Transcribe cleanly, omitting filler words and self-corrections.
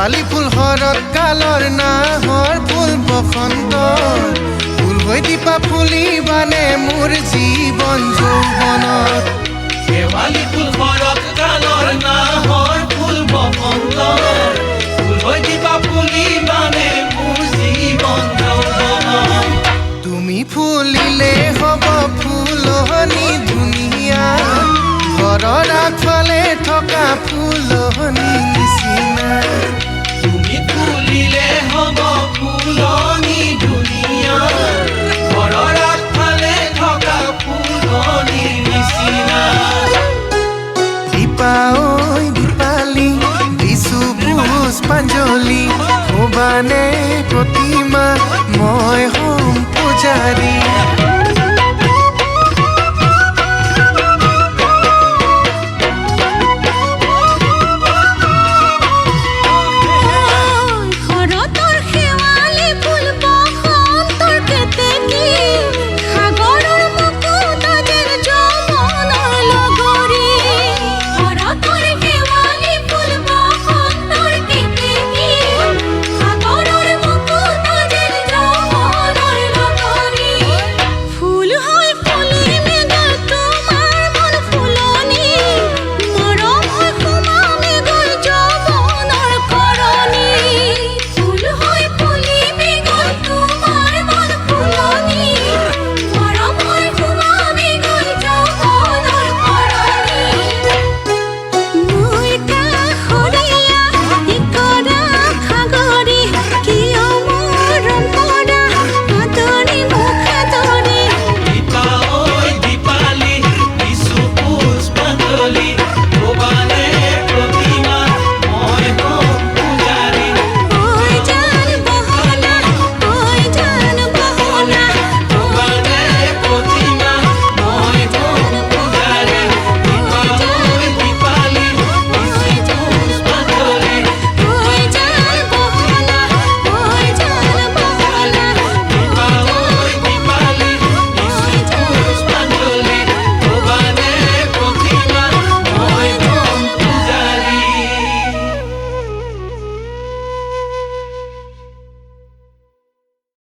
শেৱালি ফুল শৰৎ কালৰ নাহৰ ফুল বসন্তৰ ফুল হৈ দীপা ফুলিবানে মোৰ জীৱন যৌৱনত শেৱালি ফুল শৰৎ কালৰ নাহৰ ফুল বসন্তৰ ফুল হৈ দীপা ফুলিবানে মোৰ জীৱন যৌৱনত তুমি ফুলিলে হ'ব ফুলনি ধুনীয়া ঘৰৰ আগফালে থকা ফুলনি নিচিনা তুমি ফুলিলে হ'ব ফুলনি ধুনীয়া ঘৰৰ আগফালে থকা ফুলনি নিচিনা দীপা ঐ দীপালি দিছো পুষ্পাঞ্জলি ভৱানে প্ৰতিমা মই হ'ম পূজাৰী